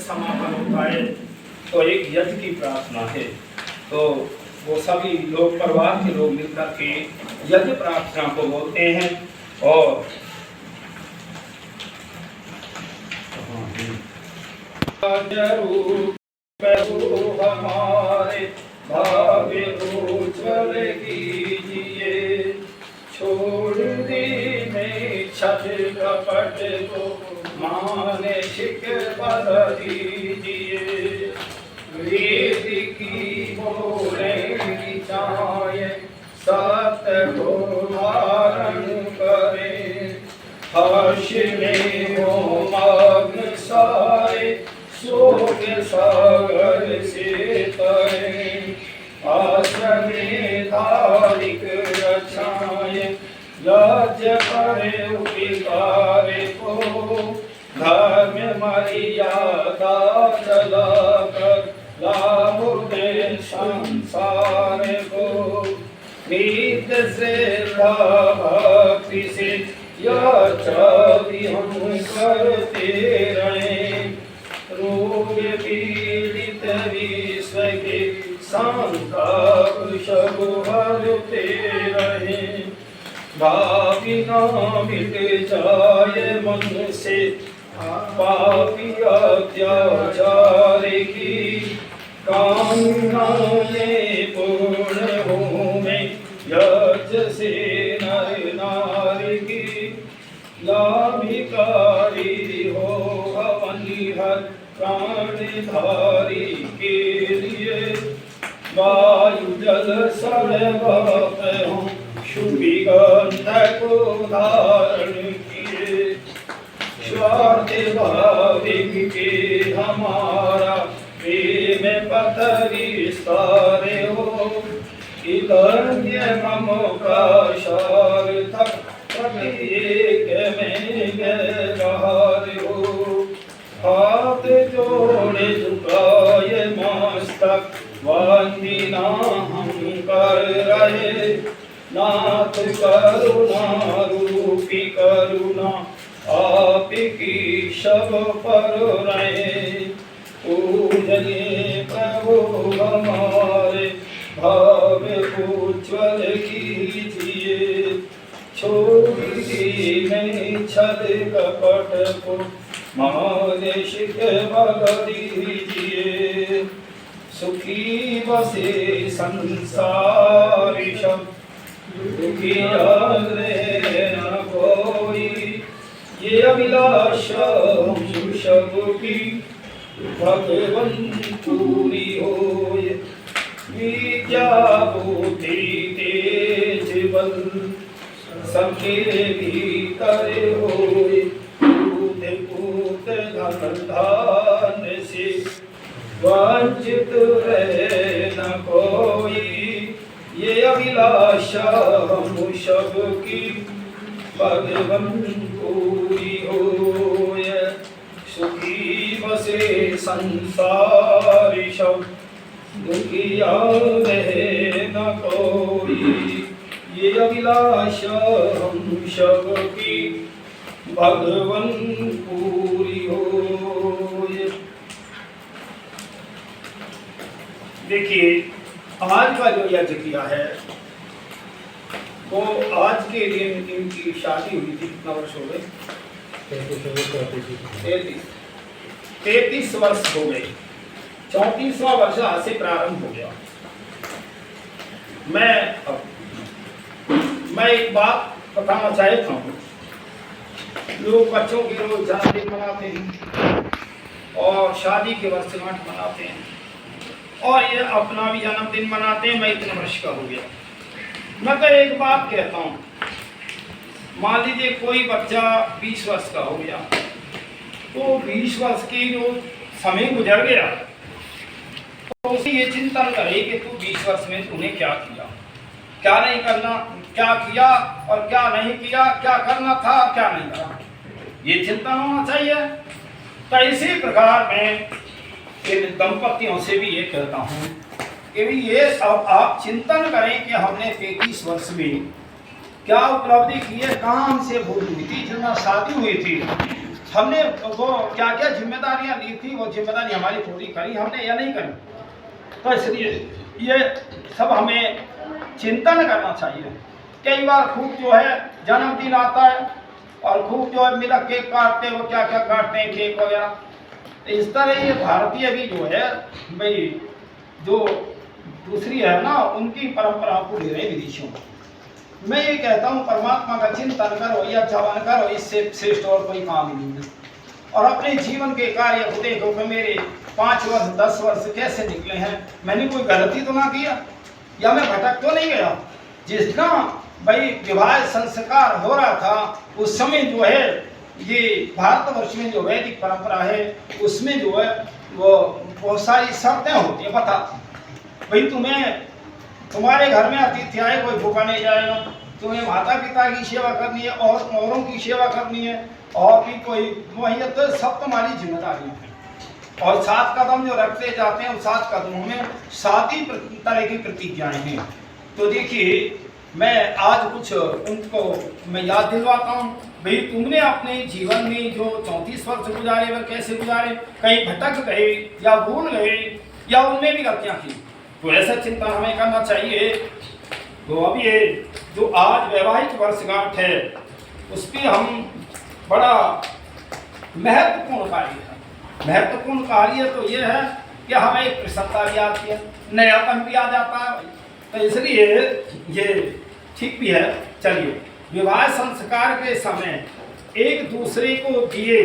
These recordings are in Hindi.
समापन होता है तो एक यज्ञ की प्रार्थना है। तो वो सभी लोग परिवार के लोग मिलकर के यज्ञ प्रार्थना को बोलते हैं। और हमारे भाग्य उज्ज्वल कीजिए, छोड़ दी में छठ कपट को मानसिक बल दीजिए, वेद की बोले चाहे सत्य को धारण करें, हर्ष में हो मग्न सारे शोक सागर से तरें, आश्रमे धारिक रक्षाएं लज्ज करे उपकार को, धर्म मर्यादा चलाकर लाभ दे संसार को, प्रीत से भक्ति से याचना हम करते रहें, रोग पीड़ित विश्व के संताप सब हरते रहें, पापी न मिट जाए मन से पापी अत्याचार की, कामनाएं पूर्ण हो में यज्ञ से नर नारी की, लाभिकारी हो हवनिहर प्राणधारी के लिए, वायु जल सर्वत हो शुभिगंध को धारण किए, स्वार्थ भाविक के हमारा प्रेम पथ विस्तार हो, इधन्य मम प्रसार तक प्रत्येक में गहर हो, हाथ जोड़े झुकाए मस्तक वंदना हम कर रहे, नाथ करुणा रूपी करुणा आपकी सब पर रहे, पूजनीय प्रभु हमारे भाव उज्ज्वल कीजिए, छोड़ी में छल कपट को मानसिक बल दीजिए, सुखी बसे संसार सब दुखी न कोई, ये अभिलाषा हम सबकी भगवन पूरी होय, विद्या बुद्धि तेज बल सबके भीतर होय, दूध पूत धन धान से वंचित रहे न कोई, ये अभिलाषा हम सबकी भगवन पूरी होय, सुखी बसे संसार सब दुखिया रहे न कोई, ये अभिलाषा हम सबकी भगवन पूरी होय। देखिए आज का जो यज्ञ किया है वो आज के दिन इनकी शादी हुई थी, कितना वर्ष हो गए? 33 वर्ष हो गए, 34वां वर्ष आज से प्रारंभ हो गया। मैं एक बात बताना चाहता हूँ, लोग बच्चों की रोज जन्मदिन मनाते हैं और शादी के वर्षगांठ मनाते हैं और ये अपना भी जन्मदिन मनाते हैं। मैं इतने वर्ष का हो गया। मैं तो एक बात कहता हूँ, मान लीजिए कोई बच्चा 20 वर्ष का हो गया तो 20 वर्ष की जो समय गुजर गया तो उसे ये चिंतन करे कि तू 20 वर्ष में तूने क्या किया, क्या नहीं करना, क्या किया और क्या नहीं किया, क्या करना था और क्या नहीं करना, ये चिंतन होना चाहिए। तो इसी प्रकार मैं इन दंपतियों से भी ये कहता हूँ कि भी ये सब आप चिंतन करें कि हमने 33 वर्ष में क्या उपलब्धि की है, कहाँ हमसे भूल हुई थी, जितना शादी हुई थी हमने वो क्या क्या जिम्मेदारियां ली थी, वो जिम्मेदारी हमारी पूरी करी हमने या नहीं करी। तो इसलिए ये सब हमें चिंतन करना चाहिए। कई बार खूब जो है जन्मदिन आता है और खूब जो है मिलक केक काटते हैं, वो क्या क्या काटते हैं केक वगैरह। इस तरह ये भारतीय भी जो है भाई जो दूसरी है ना उनकी परंपरा को ले रहे विदेशियों में। मैं ये कहता हूँ परमात्मा का चिंतन करो या जवान करो, इससे श्रेष्ठ और कोई काम ही नहीं है। और अपने जीवन के कार्य को देखो कि मेरे 5 वर्ष 10 वर्ष कैसे निकले हैं, मैंने कोई गलती तो ना किया या मैं भटक तो नहीं गया। जितना भाई विवाह संस्कार हो रहा था उस समय जो है ये भारतवर्ष में जो वैदिक परंपरा है उसमें जो है वो बहुत सारी शर्तें होती है। बता भाई तुम्हारे घर में अतिथि आए, कोई भूखा नहीं जाएगा, तुम्हें माता पिता की सेवा करनी है और औरों की सेवा करनी है और भी कोई वही तो सब तुम्हारी जिम्मेदारी है। और 7 कदम जो रखते जाते हैं उस 7 कदमों में 7 ही तरह की प्रतिज्ञाएं हैं। तो देखिए मैं आज कुछ उनको मैं याद दिलवाता हूँ। भाई तुमने अपने जीवन में जो 34 वर्ष गुजारे वह कैसे गुजारे, कहीं भटक गए या भूल गए या उनमें भी गलतियाँ की, तो ऐसा चिंतन हमें करना चाहिए। तो अब ये जो आज वैवाहिक वर्षगांठ है उस पर हम बड़ा महत्वपूर्ण कार्य है। महत्वपूर्ण कार्य तो ये है कि हमें एक प्रसन्नता भी आती है, नयापन भी आ जाता है, तो इसलिए ये ठीक भी है। चलिए विवाह संस्कार के समय एक दूसरे को दिए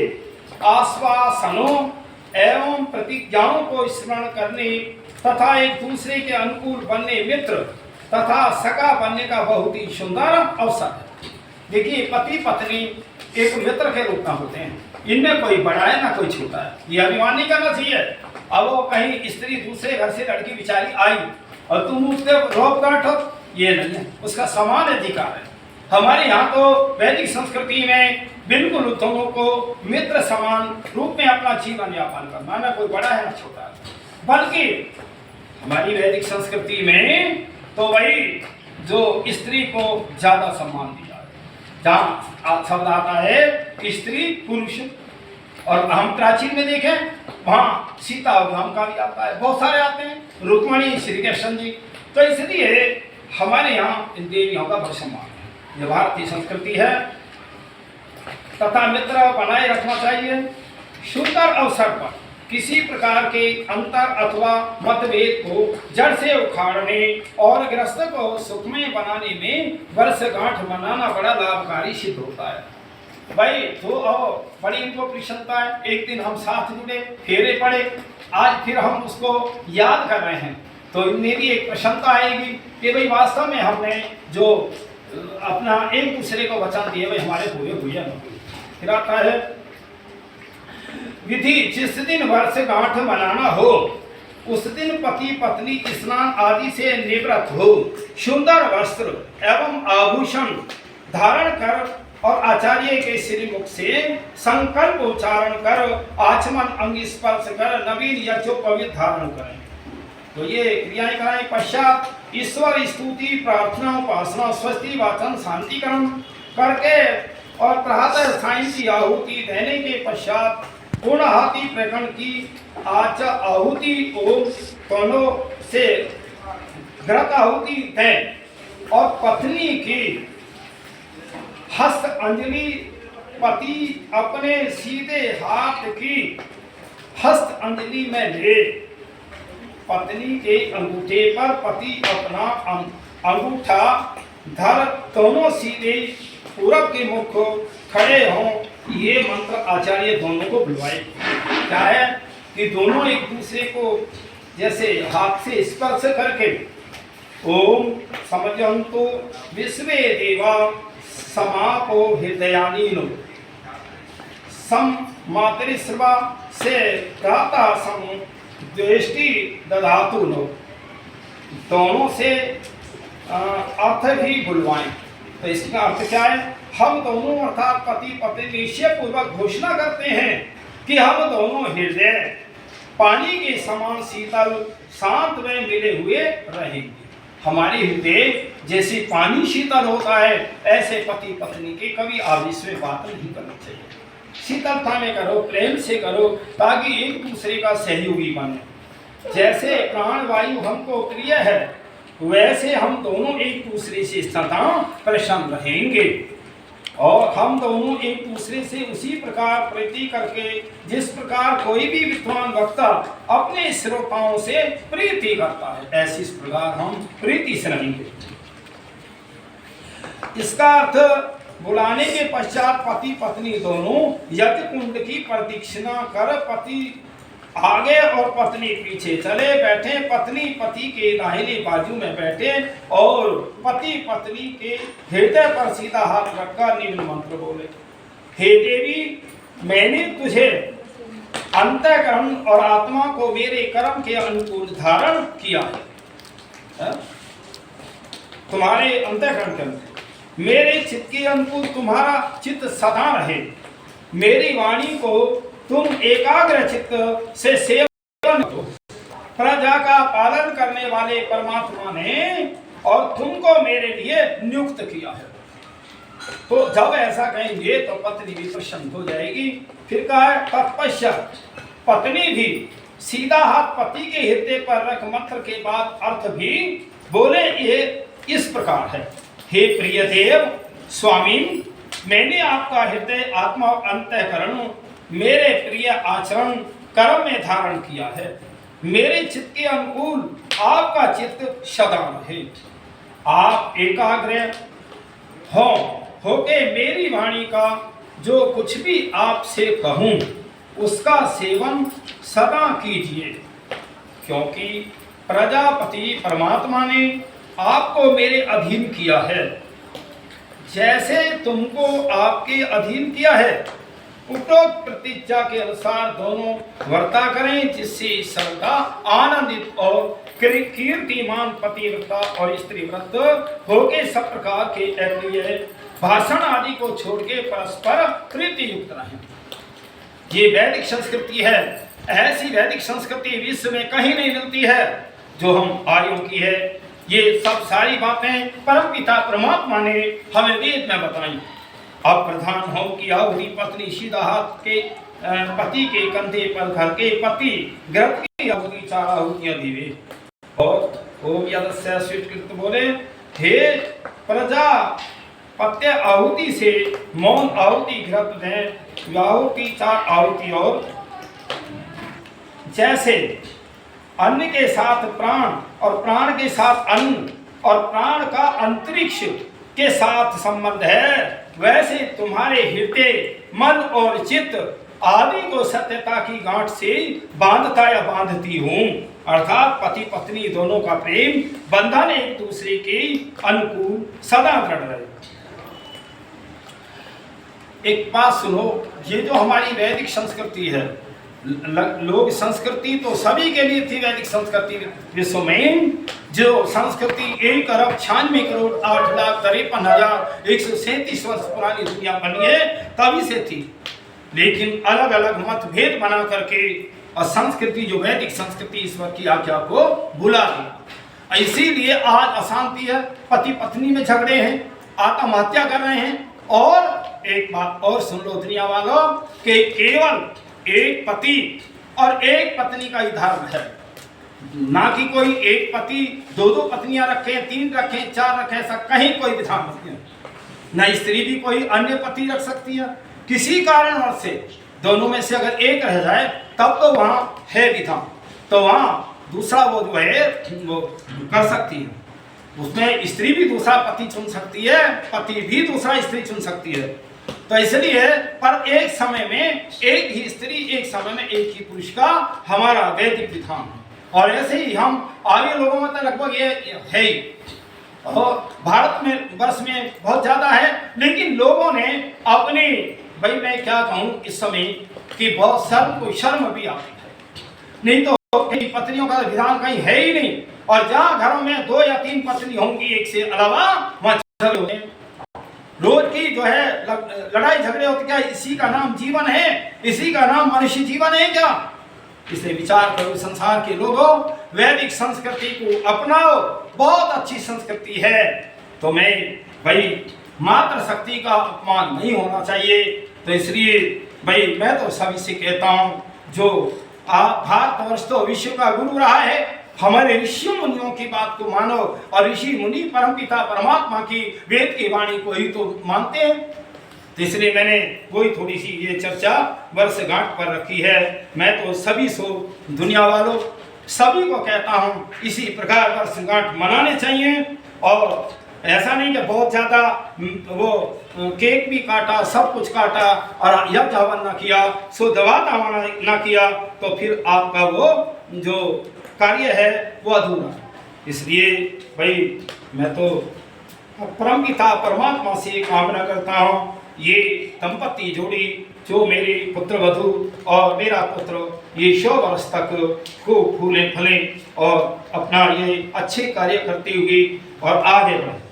आश्वासनों एवं प्रतिज्ञाओं को स्मरण करने तथा एक दूसरे के अनुकूल बनने मित्र तथा सगा बनने का बहुत ही सुंदर अवसर है। देखिए पति पत्नी एक मित्र के रूप में होते हैं, इनमें कोई बड़ा है ना कोई छोटा है, ये अभिमान नहीं करना चाहिए। अब वो कहीं स्त्री दूसरे घर से लड़की बिचारी आई और तुम उसके रोक गांठो, ये नहीं है, उसका समान अधिकार है। हमारे यहाँ तो वैदिक संस्कृति में बिल्कुल दोनों को मित्र समान रूप में अपना जीवन यापन करना, ना कोई बड़ा है ना छोटा है। बल्कि हमारी वैदिक संस्कृति में तो भाई जो स्त्री को ज्यादा सम्मान दिया है, जहाँ शब्द आता है स्त्री पुरुष, और हम प्राचीन में देखें वहाँ सीता और राम का भी आता है, बहुत सारे आते हैं, रुक्मणी श्री कृष्ण जी। तो इसलिए हमारे यहाँ इन देवियों का बड़ा सम्मान है, ये भारतीय संस्कृति है। तथा मित्र बनाए रखना चाहिए। सुंदर अवसर पर किसी प्रकार के अंतर अथवा मतभेद को जड़ से उखाड़ने और गृहस्थ को सुखमय बनाने में वर्षगांठ मनाना बड़ा लाभकारी सिद्ध होता है। भाई तो बड़ी इनको प्रसन्नता है, एक दिन हम साथ जुड़े, फेरे पड़े, आज फिर हम उसको याद कर रहे हैं, तो इनमें भी एक प्रसन्नता आएगी कि भाई वास्तव में हमने जो अपना एक दूसरे को वचन दिए भाई हमारे पूरे हुए हैं। फिर आता है विधि, जिस दिन वर्षगांठ मनाना हो उस दिन पति पत्नी स्नान आदि से निवृत्त हो, सुंदर वस्त्र एवं आभूषण धारण कर और आचार्य के श्रीमुख से संकल्प उच्चारण कर आचमन अंग स्पर्श कर नवीन यज्ञोपवीत धारण करें। तो ये क्रियाएं कराएं। पश्चात ईश्वर स्तुति प्रार्थना उपासना स्वस्ति वाचन शांतिकरण करके और प्रातः सायं की आहुति देने के पश्चात पूर्णाहुति प्रकरण की आहुति ओम दोनों से घृत आहुति दें और पत्नी की हस्त अंजलि पति अपने सीधे हाथ की हस्त अंजलि में ले, पत्नी के अंगूठे पर पति अपना अंगूठा धर दोनों सीधे पूरब के मुख खड़े हों। ये मंत्र आचार्य दोनों को बुलवाए। क्या है कि दोनों एक दूसरे को जैसे हाथ से स्पर्श करके ओम समझंतो विश्वे देवा समापो हृदयानीनो सम मातृश्रवा से गाता सम दृष्टि दधातु नो, दोनों से अर्थ भी बुलवाएं। तो इसका अर्थ क्या है, हम दोनों अर्थात पति पत्नी निश्चय पूर्वक घोषणा करते हैं कि हम दोनों हृदय पानी के समान शीतल शांत में मिले हुए रहेंगे। हमारे हृदय जैसे पानी शीतल होता है ऐसे पति पत्नी के कभी आवेश में बात नहीं करनी चाहिए। शीतलता में करो, प्रेम से करो, ताकि एक दूसरे का सहयोगी बने। जैसे प्राण वायु हमको प्रिय है, वैसे हम दोनों एक दूसरे से सदा प्रसन्न रहेंगे और हम दोनों एक दूसरे से उसी प्रकार प्रीति करके, जिस प्रकार कोई भी विद्वान वक्ता अपने श्रोताओं से प्रीति करता है, ऐसी इस प्रकार हम प्रीति से रहेंगे। इसका अर्थ, बुलाने के पश्चात पति पत्नी दोनों यज्ञ कुंड की प्रदक्षिणा कर पति आगे और पत्नी पीछे चले बैठे, पत्नी पति के दाहिने बाजू में बैठे और पति पत्नी के हृदय पर सीधा हाथ रखकर निम्न मंत्र बोले। हे देवी, मैंने तुझे अंतःकरण और आत्मा को मेरे कर्म के अनुकूल धारण किया है। तुम्हारे अंतःकरण के अंदर मेरे चित्त के अनुकूल तुम्हारा चित्त सदा रहे। मेरी वाणी को तुम एकाग्र चित्त से सेवन करो। प्रजा का पालन करने वाले परमात्मा ने और तुमको मेरे लिए नियुक्त किया है। तो जब ऐसा कहेंगे तो पत्नी भी प्रसन्न हो जाएगी। फिर कहा है तत्पश्चात पत्नी भी सीधा हाथ पति के हृदय पर रख मंत्र के बाद अर्थ भी बोले। ये इस प्रकार है, हे प्रिय देव स्वामी, मैंने आपका हृदय आत्मा अंतःकरण मेरे प्रिय आचरण कर्म में धारण किया है। मेरे चित्त के अनुकूल आपका चित्त सदा रहे। आप एकाग्र होके मेरी वाणी का जो कुछ भी आपसे कहूं उसका सेवन सदा कीजिए, क्योंकि प्रजापति परमात्मा ने आपको मेरे अधीन किया है। जैसे तुमको आपके अधीन किया है, उपरोक्त प्रतिज्ञा के अनुसार दोनों वर्ता करें, जिससे सर्वदा आनंदित और कीर्तिमान पतिव्रता और स्त्री व्रत होके सब प्रकार के अप्रिय भाषण आदि को छोड़ के परस्पर प्रीति युक्त रहें। ये वैदिक संस्कृति है। ऐसी वैदिक संस्कृति विश्व में कहीं नहीं मिलती है जो हम आर्यों की है। ये सब सारी बातें परम पिता परमात्मा ने हमें वेद में बताई। अब प्रधान हो कि आहुति पत्नी सीधा हाथ के पति के कंधे पर धर के पति ग्रत की आहुति 4 आहुतियां दिवे और ओम यदस्य स्वीकृत बोले, हे प्रजा पत्य आहुति से मौन आहुति घृत दें, आहुति 4 आहुति। और जैसे अन्न के साथ प्राण और प्राण के साथ अन्न और प्राण का अंतरिक्ष के साथ संबंध है, वैसे तुम्हारे हृदय मन और चित्त आदि को सत्यता की गांठ से बांधता या बांधती हूँ। अर्थात पति पत्नी दोनों का प्रेम बंधन एक दूसरे के अनुकूल सदा दृढ़ रहे। एक बात सुनो, ये जो हमारी वैदिक संस्कृति है, लोक संस्कृति तो सभी के लिए थी। वैदिक संस्कृति विश्व में जो संस्कृति 1,96,08,53,137 वर्ष पुरानी दुनिया बनी है, तभी से थी। लेकिन अलग अलग मतभेद बना करके और संस्कृति जो वैदिक संस्कृति ईश्वर की आज्ञा को भुला दिया। इसीलिए आज अशांति है, पति पत्नी में झगड़े हैं, आत्महत्या कर रहे हैं। और एक बात और सुन लो दुनिया वालों, कि केवल एक पति और एक पत्नी का ही धर्म है, ना कि कोई एक पति 2 पत्नियां रखे, 3 रखे, 4 रखे, ऐसा कहीं कोई विधान नहीं है। न स्त्री भी कोई अन्य पति रख सकती है। किसी कारणवश से दोनों में से अगर एक रह जाए तब तो वहां है विधान, तो वहां दूसरा वो जो है वो कर सकती है। उसमें स्त्री भी दूसरा पति चुन सकती है, पति भी दूसरा स्त्री चुन सकती है। तो इसलिए पर एक समय में एक ही स्त्री, एक समय में एक ही पुरुष का हमारा वैदिक विधान है। और ऐसे ही हम आर्य लोगों में तो लगभग ये है ही, और भारत में वर्ष में बहुत ज्यादा है। लेकिन लोगों ने अपनी, भाई मैं क्या कहूँ इस समय कि बहुत शर्म भी आती है। नहीं तो पत्नियों का विधान कहीं है ही नहीं। और जहाँ घरों में 2 या 3 पत्नी होंगी एक से अलावा, वहाँ रोज की जो है लड़ाई झगड़े होते। क्या इसी का नाम जीवन है? इसी का नाम मनुष्य जीवन है क्या? इसलिए विचार करो संसार के लोगों, वैदिक संस्कृति को अपनाओ, बहुत अच्छी संस्कृति है। तो मैं भाई मातृ शक्ति का अपमान नहीं होना चाहिए। तो इसलिए भाई मैं तो सभी से कहता हूँ, जो भारतवर्ष तो विश्व का गुरु रहा है, हमारे ऋषि मुनियों की बात को मानो, और ऋषि मुनि परमपिता परमात्मा की वेद की वाणी को ही तो मानते हैं। तो इसलिए मैंने वही थोड़ी सी ये चर्चा वर्षगांठ पर रखी है। मैं तो सभी सो दुनिया वालों सभी को कहता हूँ, इसी प्रकार वर्षगांठ मनाने चाहिए। और ऐसा नहीं कि बहुत ज़्यादा वो केक भी काटा, सब कुछ काटा और यज्ञ हवन न किया, दवा दावा न किया, तो फिर आपका वो जो कार्य है वो अधूरा। इसलिए भाई मैं तो परमपिता परमात्मा से कामना करता हूँ, ये दंपति जोड़ी जो मेरे पुत्र वधू और मेरा पुत्र ये 100 वर्ष तक खूब फूले फले और अपना ये अच्छे कार्य करते हुए और आगे बढ़े।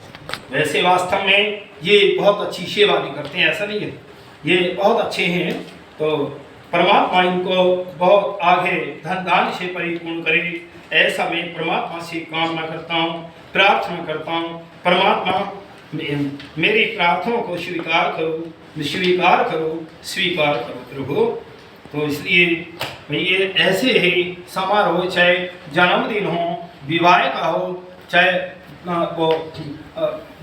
वैसे वास्तव में ये बहुत अच्छी सेवा भी करते हैं, ऐसा नहीं है, ये बहुत अच्छे हैं। तो परमात्मा इनको बहुत आगे धन दान से परिपूर्ण करे, ऐसा मैं परमात्मा से कामना करता हूँ, प्रार्थना करता हूँ। परमात्मा मेरी प्रार्थनाओं को स्वीकार करो, स्वीकार करो, स्वीकार करो प्रभु। तो इसलिए ये ऐसे ही समारोह, चाहे जन्मदिन हो, विवाह का हो, चाहे वो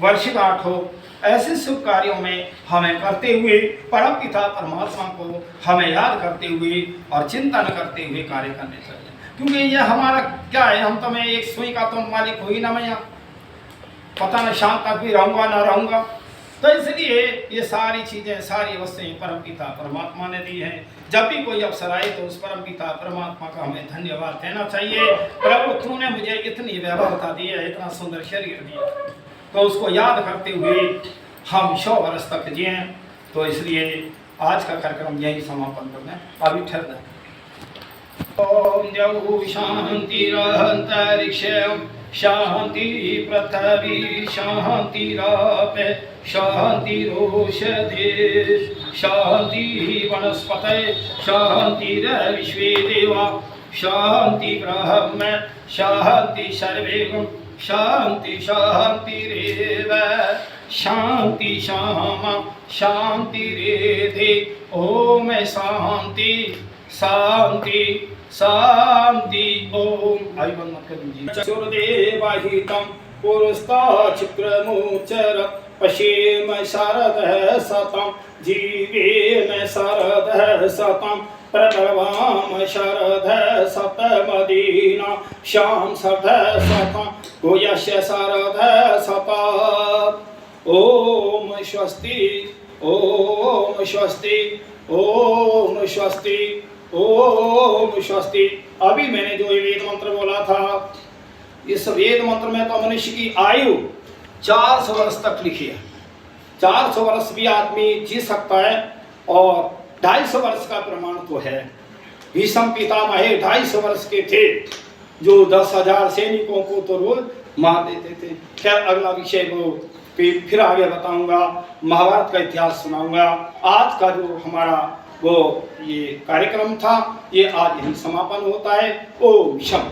वर्षगांठ हो, ऐसे शुभ कार्यों में हमें करते हुए परमपिता परमात्मा को हमें याद करते हुए और चिंतन करते हुए कार्य करने चाहिए। क्योंकि ये हमारा क्या है, हम तो मैं एक सुई का तो मालिक हो ही ना, मैं पता न शाम तक भी रहूँगा ना रहूँगा। तो इसलिए ये सारी चीज़ें, सारी वस्तुएं परमपिता परमात्मा ने दी हैं। जब भी कोई अवसर आए तो उस परमपिता परमात्मा का हमें धन्यवाद देना चाहिए। प्रभु तूने मुझे इतनी वैभवता दी है, इतना सुंदर शरीर दिया, तो उसको याद करते हुए हम 100 वर्ष तक जिए। तो इसलिए आज का कार्यक्रम यही समापन करना है, अभी ठहर जाए। ओम जौ शांतिरंतरिक्ष शांति पृथ्वी शांतिराप शांतिरोषधे शांति वनस्पतये शांतिर्विश्वे देवा शांति ब्रह्म शांति सर्वे शांति शांतिरेव शांति शामा शांतिरेधि। ओम शांति शांति शांति। ओम आयुबंद मत कर दीजिए। चतुर्देवाहितं पुरस्ताचिक्रमोचर पश्येम शारदः शतं जीवेम शारदः शतं प्रभवाम शारदः शतमदीना श्याम शारदः शतं गोयस्य शारदः शतं। ओम स्वस्ति ओम स्वस्ति ओम स्वस्ति ओम स्वस्ति। अभी मैंने जो ये वेद मंत्र बोला था, इस वेद मंत्र में तो मनुष्य की आयु 400 वर्ष तक लिखी है। 400 वर्ष भी आदमी जी सकता है, और 250 वर्ष का प्रमाण तो है। भीष्म पितामह 250 वर्ष के थे, जो 10,000 सैनिकों को तो रोज मार देते थे। खैर अगला विषय वो फिर आगे बताऊंगा, महाभारत का इतिहास सुनाऊंगा। आज का जो हमारा वो ये कार्यक्रम था, ये आज यही समापन होता है। ओम शम।